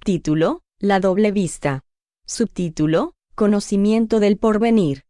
Título: La doble vista. Subtítulo: Conocimiento del porvenir.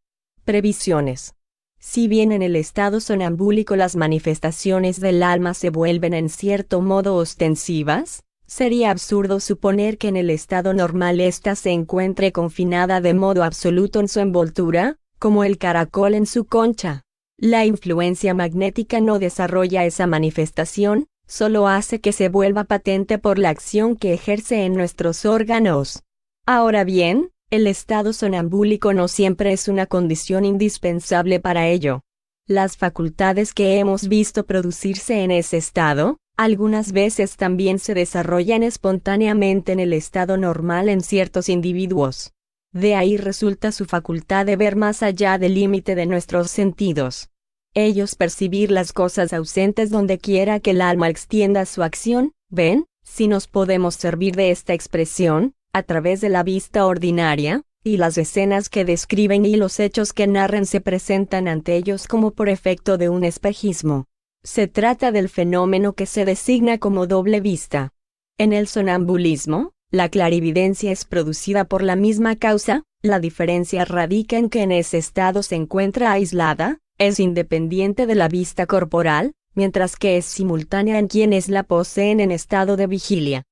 Previsiones. Si bien en el estado sonambúlico las manifestaciones del alma se vuelven en cierto modo ostensivas, sería absurdo suponer que en el estado normal ésta se encuentre confinada de modo absoluto en su envoltura, como el caracol en su concha. La influencia magnética no desarrolla esa manifestación, solo hace que se vuelva patente por la acción que ejerce en nuestros órganos. Ahora bien, el estado sonambúlico no siempre es una condición indispensable para ello. Las facultades que hemos visto producirse en ese estado, algunas veces también se desarrollan espontáneamente en el estado normal en ciertos individuos. De ahí resulta su facultad de ver más allá del límite de nuestros sentidos. Ellos percibir las cosas ausentes donde quiera que el alma extienda su acción, ven, si nos podemos servir de esta expresión, a través de la vista ordinaria, y las escenas que describen y los hechos que narran se presentan ante ellos como por efecto de un espejismo. Se trata del fenómeno que se designa como doble vista. En el sonambulismo, la clarividencia es producida por la misma causa, la diferencia radica en que en ese estado se encuentra aislada, es independiente de la vista corporal, mientras que es simultánea en quienes la poseen en estado de vigilia.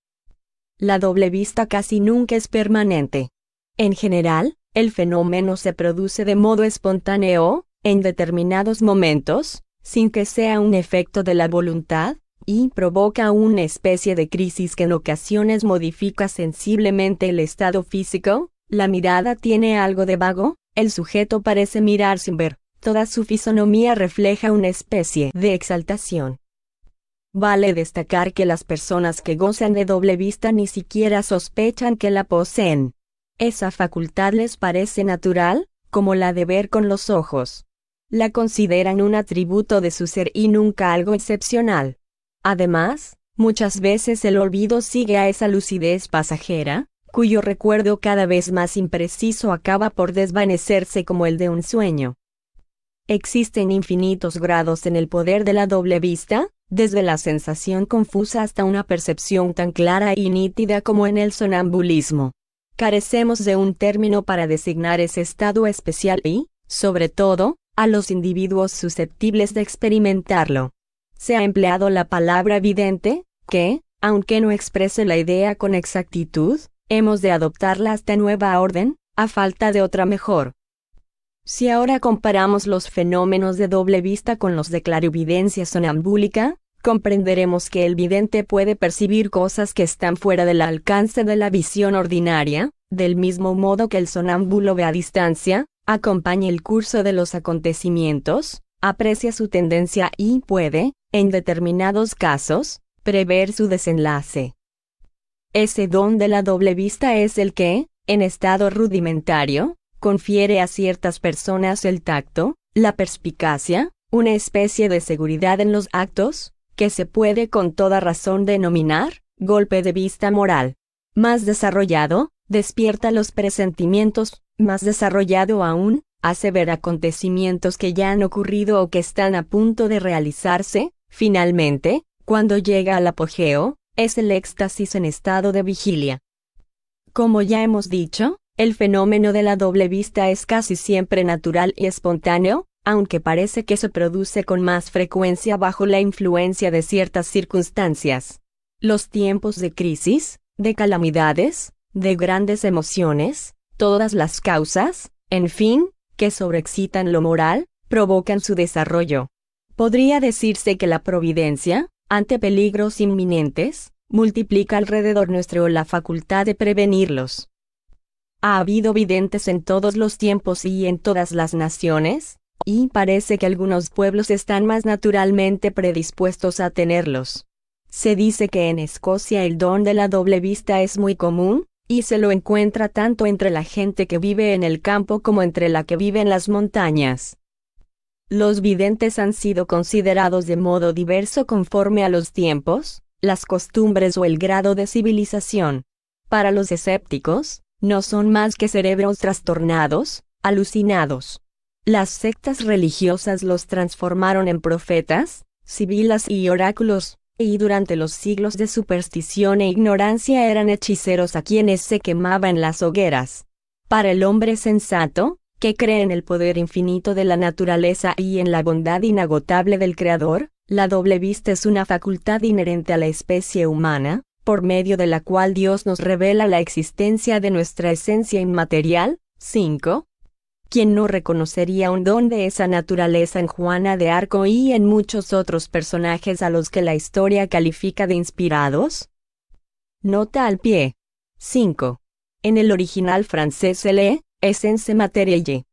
La doble vista casi nunca es permanente. En general, el fenómeno se produce de modo espontáneo, en determinados momentos, sin que sea un efecto de la voluntad, y provoca una especie de crisis que en ocasiones modifica sensiblemente el estado físico. La mirada tiene algo de vago, el sujeto parece mirar sin ver. Toda su fisonomía refleja una especie de exaltación. Vale destacar que las personas que gozan de doble vista ni siquiera sospechan que la poseen. Esa facultad les parece natural, como la de ver con los ojos. La consideran un atributo de su ser y nunca algo excepcional. Además, muchas veces el olvido sigue a esa lucidez pasajera, cuyo recuerdo cada vez más impreciso acaba por desvanecerse como el de un sueño. Existen infinitos grados en el poder de la doble vista, desde la sensación confusa hasta una percepción tan clara y nítida como en el sonambulismo. Carecemos de un término para designar ese estado especial y, sobre todo, a los individuos susceptibles de experimentarlo. Se ha empleado la palabra vidente, que, aunque no exprese la idea con exactitud, hemos de adoptarla hasta nueva orden, a falta de otra mejor. Si ahora comparamos los fenómenos de doble vista con los de clarividencia sonambúlica, comprenderemos que el vidente puede percibir cosas que están fuera del alcance de la visión ordinaria, del mismo modo que el sonámbulo ve a distancia, acompaña el curso de los acontecimientos, aprecia su tendencia y puede, en determinados casos, prever su desenlace. Ese don de la doble vista es el que, en estado rudimentario, confiere a ciertas personas el tacto, la perspicacia, una especie de seguridad en los actos, que se puede con toda razón denominar golpe de vista moral. Más desarrollado, despierta los presentimientos, más desarrollado aún, hace ver acontecimientos que ya han ocurrido o que están a punto de realizarse. Finalmente, cuando llega al apogeo, es el éxtasis en estado de vigilia. Como ya hemos dicho, el fenómeno de la doble vista es casi siempre natural y espontáneo, aunque parece que se produce con más frecuencia bajo la influencia de ciertas circunstancias. Los tiempos de crisis, de calamidades, de grandes emociones, todas las causas, en fin, que sobreexcitan lo moral, provocan su desarrollo. Podría decirse que la providencia, ante peligros inminentes, multiplica alrededor nuestro la facultad de prevenirlos. Ha habido videntes en todos los tiempos y en todas las naciones, y parece que algunos pueblos están más naturalmente predispuestos a tenerlos. Se dice que en Escocia el don de la doble vista es muy común, y se lo encuentra tanto entre la gente que vive en el campo como entre la que vive en las montañas. Los videntes han sido considerados de modo diverso conforme a los tiempos, las costumbres o el grado de civilización. Para los escépticos, no son más que cerebros trastornados, alucinados. Las sectas religiosas los transformaron en profetas, sibilas y oráculos, y durante los siglos de superstición e ignorancia eran hechiceros a quienes se quemaba en las hogueras. Para el hombre sensato, que cree en el poder infinito de la naturaleza y en la bondad inagotable del Creador, la doble vista es una facultad inherente a la especie humana, por medio de la cual Dios nos revela la existencia de nuestra esencia inmaterial. 5. ¿Quién no reconocería un don de esa naturaleza en Juana de Arco y en muchos otros personajes a los que la historia califica de inspirados? Nota al pie. 5. En el original francés se lee, essence matérielle.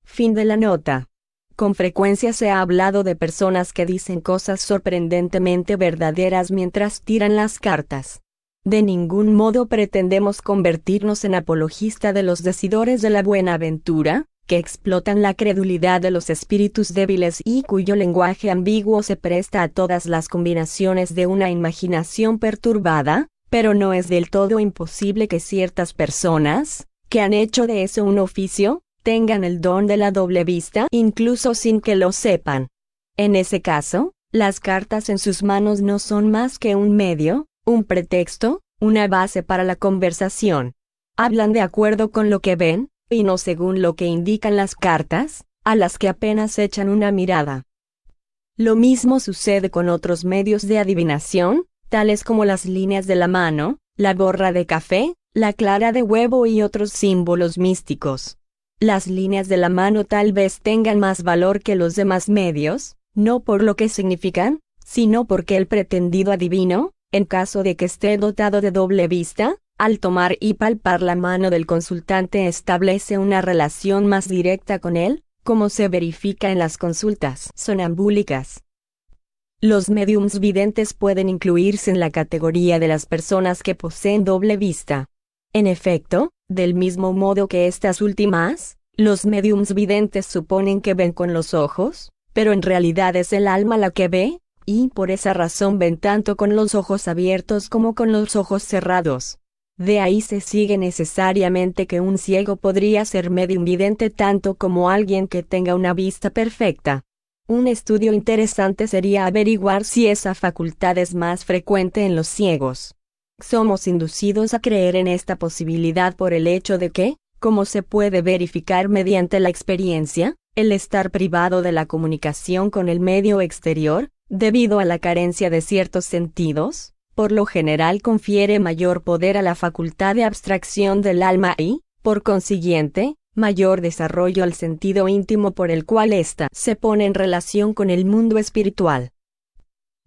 Fin de la nota. Con frecuencia se ha hablado de personas que dicen cosas sorprendentemente verdaderas mientras tiran las cartas. De ningún modo pretendemos convertirnos en apologista de los decidores de la buena aventura, que explotan la credulidad de los espíritus débiles y cuyo lenguaje ambiguo se presta a todas las combinaciones de una imaginación perturbada, pero no es del todo imposible que ciertas personas, que han hecho de eso un oficio, tengan el don de la doble vista incluso sin que lo sepan. En ese caso, las cartas en sus manos no son más que un medio, un pretexto, una base para la conversación. Hablan de acuerdo con lo que ven, y no según lo que indican las cartas, a las que apenas echan una mirada. Lo mismo sucede con otros medios de adivinación, tales como las líneas de la mano, la borra de café, la clara de huevo y otros símbolos místicos. Las líneas de la mano tal vez tengan más valor que los demás medios, no por lo que significan, sino porque el pretendido adivino, en caso de que esté dotado de doble vista, al tomar y palpar la mano del consultante establece una relación más directa con él, como se verifica en las consultas sonambúlicas. Los médiums videntes pueden incluirse en la categoría de las personas que poseen doble vista. En efecto, del mismo modo que estas últimas, los médiums videntes suponen que ven con los ojos, pero en realidad es el alma la que ve, y por esa razón ven tanto con los ojos abiertos como con los ojos cerrados. De ahí se sigue necesariamente que un ciego podría ser medium vidente tanto como alguien que tenga una vista perfecta. Un estudio interesante sería averiguar si esa facultad es más frecuente en los ciegos. Somos inducidos a creer en esta posibilidad por el hecho de que, como se puede verificar mediante la experiencia, el estar privado de la comunicación con el medio exterior, debido a la carencia de ciertos sentidos, por lo general confiere mayor poder a la facultad de abstracción del alma y, por consiguiente, mayor desarrollo al sentido íntimo por el cual ésta se pone en relación con el mundo espiritual.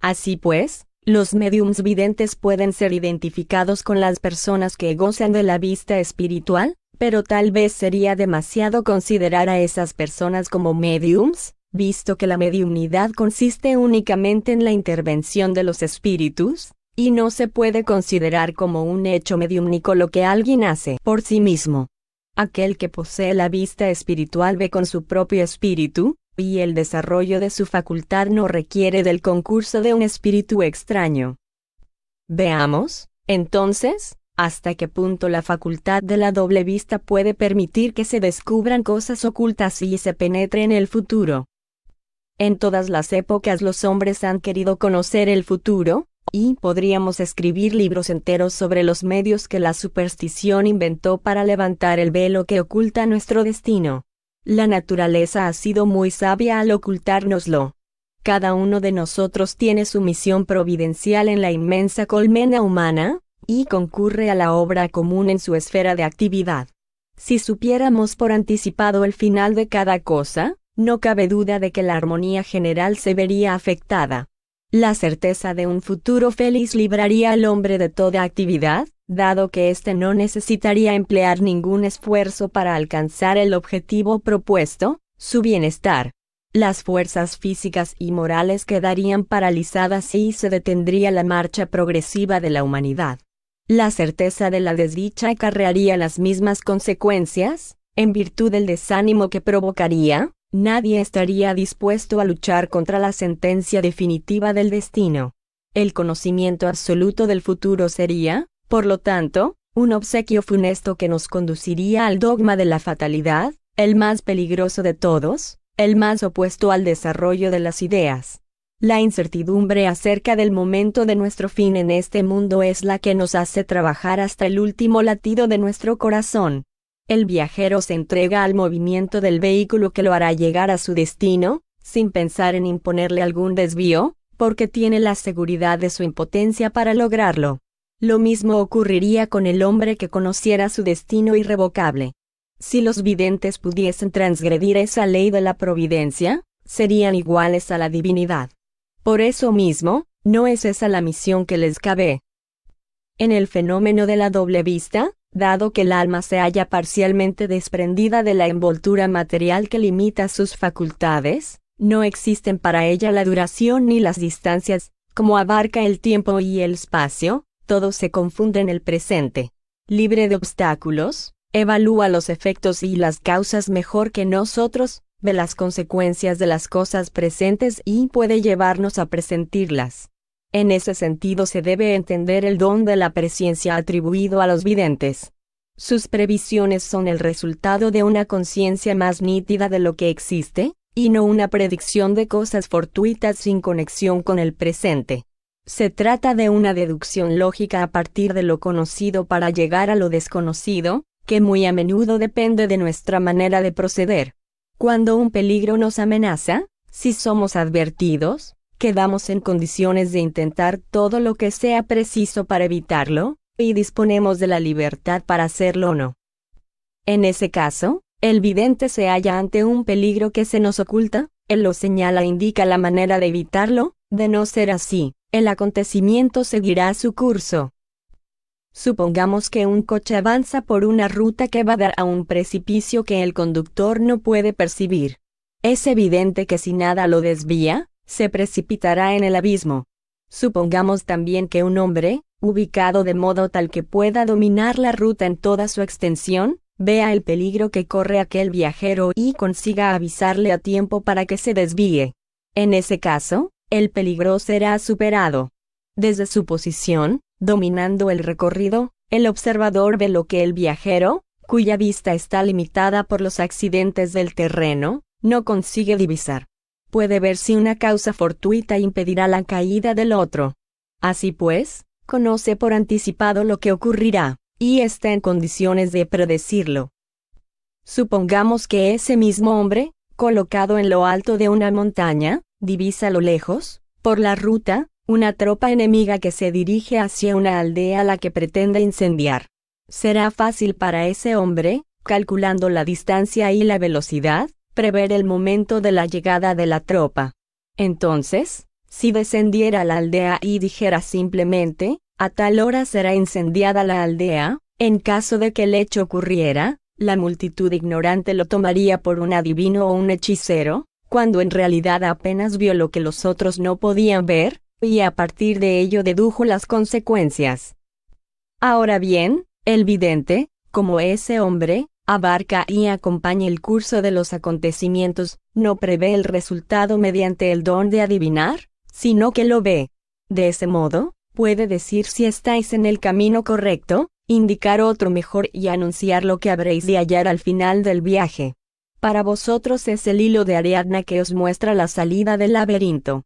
Así pues, los médiums videntes pueden ser identificados con las personas que gozan de la vista espiritual, pero tal vez sería demasiado considerar a esas personas como médiums, visto que la mediumnidad consiste únicamente en la intervención de los espíritus, y no se puede considerar como un hecho mediúmnico lo que alguien hace por sí mismo. Aquel que posee la vista espiritual ve con su propio espíritu, y el desarrollo de su facultad no requiere del concurso de un espíritu extraño. Veamos, entonces, hasta qué punto la facultad de la doble vista puede permitir que se descubran cosas ocultas y se penetre en el futuro. En todas las épocas los hombres han querido conocer el futuro, y podríamos escribir libros enteros sobre los medios que la superstición inventó para levantar el velo que oculta nuestro destino. La naturaleza ha sido muy sabia al ocultárnoslo. Cada uno de nosotros tiene su misión providencial en la inmensa colmena humana, y concurre a la obra común en su esfera de actividad. Si supiéramos por anticipado el final de cada cosa, no cabe duda de que la armonía general se vería afectada. La certeza de un futuro feliz libraría al hombre de toda actividad, dado que éste no necesitaría emplear ningún esfuerzo para alcanzar el objetivo propuesto, su bienestar. Las fuerzas físicas y morales quedarían paralizadas y se detendría la marcha progresiva de la humanidad. La certeza de la desdicha acarrearía las mismas consecuencias, en virtud del desánimo que provocaría. Nadie estaría dispuesto a luchar contra la sentencia definitiva del destino. El conocimiento absoluto del futuro sería, por lo tanto, un obsequio funesto que nos conduciría al dogma de la fatalidad, el más peligroso de todos, el más opuesto al desarrollo de las ideas. La incertidumbre acerca del momento de nuestro fin en este mundo es la que nos hace trabajar hasta el último latido de nuestro corazón. El viajero se entrega al movimiento del vehículo que lo hará llegar a su destino, sin pensar en imponerle algún desvío, porque tiene la seguridad de su impotencia para lograrlo. Lo mismo ocurriría con el hombre que conociera su destino irrevocable. Si los videntes pudiesen transgredir esa ley de la providencia, serían iguales a la divinidad. Por eso mismo, no es esa la misión que les cabe. En el fenómeno de la doble vista, dado que el alma se halla parcialmente desprendida de la envoltura material que limita sus facultades, no existen para ella la duración ni las distancias, como abarca el tiempo y el espacio, todo se confunde en el presente. Libre de obstáculos, evalúa los efectos y las causas mejor que nosotros, ve las consecuencias de las cosas presentes y puede llevarnos a presentirlas. En ese sentido se debe entender el don de la presciencia atribuido a los videntes. Sus previsiones son el resultado de una conciencia más nítida de lo que existe, y no una predicción de cosas fortuitas sin conexión con el presente. Se trata de una deducción lógica a partir de lo conocido para llegar a lo desconocido, que muy a menudo depende de nuestra manera de proceder. Cuando un peligro nos amenaza, si somos advertidos, quedamos en condiciones de intentar todo lo que sea preciso para evitarlo, y disponemos de la libertad para hacerlo o no. En ese caso, el vidente se halla ante un peligro que se nos oculta, él lo señala e indica la manera de evitarlo, de no ser así, el acontecimiento seguirá su curso. Supongamos que un coche avanza por una ruta que va a dar a un precipicio que el conductor no puede percibir. Es evidente que si nada lo desvía, se precipitará en el abismo. Supongamos también que un hombre, ubicado de modo tal que pueda dominar la ruta en toda su extensión, vea el peligro que corre aquel viajero y consiga avisarle a tiempo para que se desvíe. En ese caso, el peligro será superado. Desde su posición, dominando el recorrido, el observador ve lo que el viajero, cuya vista está limitada por los accidentes del terreno, no consigue divisar. Puede ver si una causa fortuita impedirá la caída del otro. Así pues, conoce por anticipado lo que ocurrirá, y está en condiciones de predecirlo. Supongamos que ese mismo hombre, colocado en lo alto de una montaña, divisa a lo lejos, por la ruta, una tropa enemiga que se dirige hacia una aldea a la que pretende incendiar. Será fácil para ese hombre, calculando la distancia y la velocidad, prever el momento de la llegada de la tropa. Entonces, si descendiera a la aldea y dijera simplemente, a tal hora será incendiada la aldea, en caso de que el hecho ocurriera, la multitud ignorante lo tomaría por un adivino o un hechicero, cuando en realidad apenas vio lo que los otros no podían ver, y a partir de ello dedujo las consecuencias. Ahora bien, el vidente, como ese hombre, abarca y acompaña el curso de los acontecimientos, no prevé el resultado mediante el don de adivinar, sino que lo ve. De ese modo, puede decir si estáis en el camino correcto, indicar otro mejor y anunciar lo que habréis de hallar al final del viaje. Para vosotros es el hilo de Ariadna que os muestra la salida del laberinto.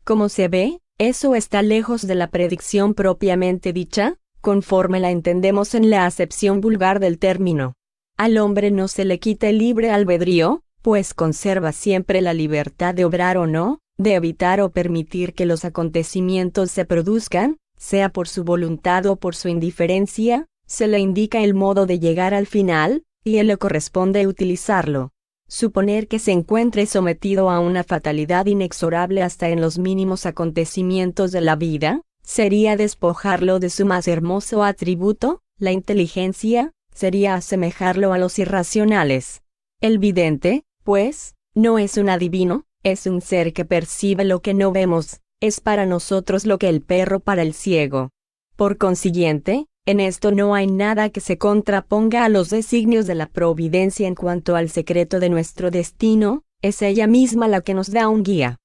Como se ve, eso está lejos de la predicción propiamente dicha, conforme la entendemos en la acepción vulgar del término. Al hombre no se le quita el libre albedrío, pues conserva siempre la libertad de obrar o no, de evitar o permitir que los acontecimientos se produzcan, sea por su voluntad o por su indiferencia, se le indica el modo de llegar al final, y él le corresponde utilizarlo. Suponer que se encuentre sometido a una fatalidad inexorable hasta en los mínimos acontecimientos de la vida, sería despojarlo de su más hermoso atributo, la inteligencia, sería asemejarlo a los irracionales. El vidente, pues, no es un adivino, es un ser que percibe lo que no vemos, es para nosotros lo que el perro para el ciego. Por consiguiente, en esto no hay nada que se contraponga a los designios de la providencia en cuanto al secreto de nuestro destino, es ella misma la que nos da un guía.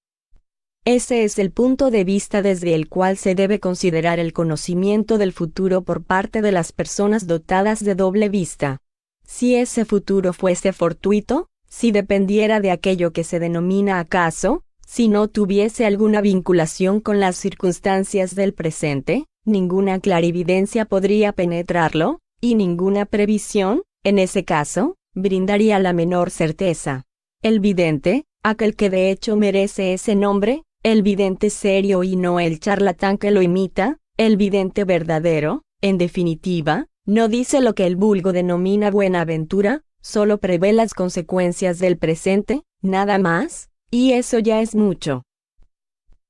Ese es el punto de vista desde el cual se debe considerar el conocimiento del futuro por parte de las personas dotadas de doble vista. Si ese futuro fuese fortuito, si dependiera de aquello que se denomina acaso, Si no tuviese alguna vinculación con las circunstancias del presente, ninguna clarividencia podría penetrarlo, y ninguna previsión, en ese caso, brindaría la menor certeza. El vidente, aquel que de hecho merece ese nombre, el vidente serio y no el charlatán que lo imita, el vidente verdadero, en definitiva, no dice lo que el vulgo denomina buenaventura, solo prevé las consecuencias del presente, nada más, y eso ya es mucho.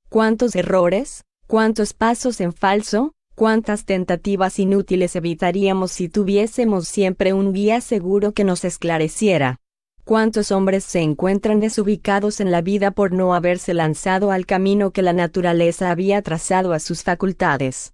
¿Cuántos errores, cuántos pasos en falso, cuántas tentativas inútiles evitaríamos si tuviésemos siempre un guía seguro que nos esclareciera? ¿Cuántos hombres se encuentran desubicados en la vida por no haberse lanzado al camino que la naturaleza había trazado a sus facultades?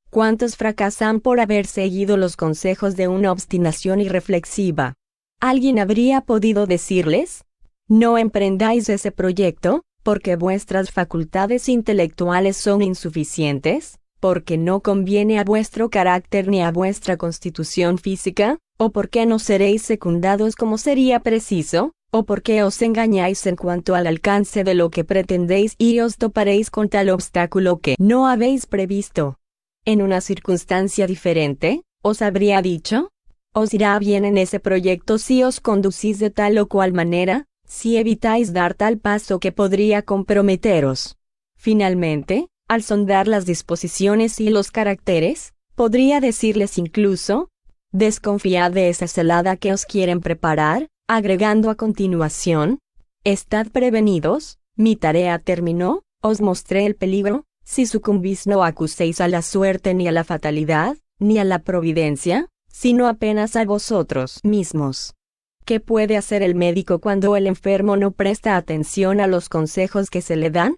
¿Cuántos fracasan por haber seguido los consejos de una obstinación irreflexiva? ¿Alguien habría podido decirles? No emprendáis ese proyecto, porque vuestras facultades intelectuales son insuficientes, porque no conviene a vuestro carácter ni a vuestra constitución física, o porque no seréis secundados como sería preciso, o porque os engañáis en cuanto al alcance de lo que pretendéis y os toparéis con tal obstáculo que no habéis previsto. En una circunstancia diferente, os habría dicho, os irá bien en ese proyecto si os conducís de tal o cual manera, si evitáis dar tal paso que podría comprometeros. Finalmente, al sondar las disposiciones y los caracteres, podría decirles incluso, desconfiad de esa celada que os quieren preparar, agregando a continuación, estad prevenidos, mi tarea terminó, os mostré el peligro, si sucumbís no acuséis a la suerte ni a la fatalidad, ni a la providencia, sino apenas a vosotros mismos. ¿Qué puede hacer el médico cuando el enfermo no presta atención a los consejos que se le dan?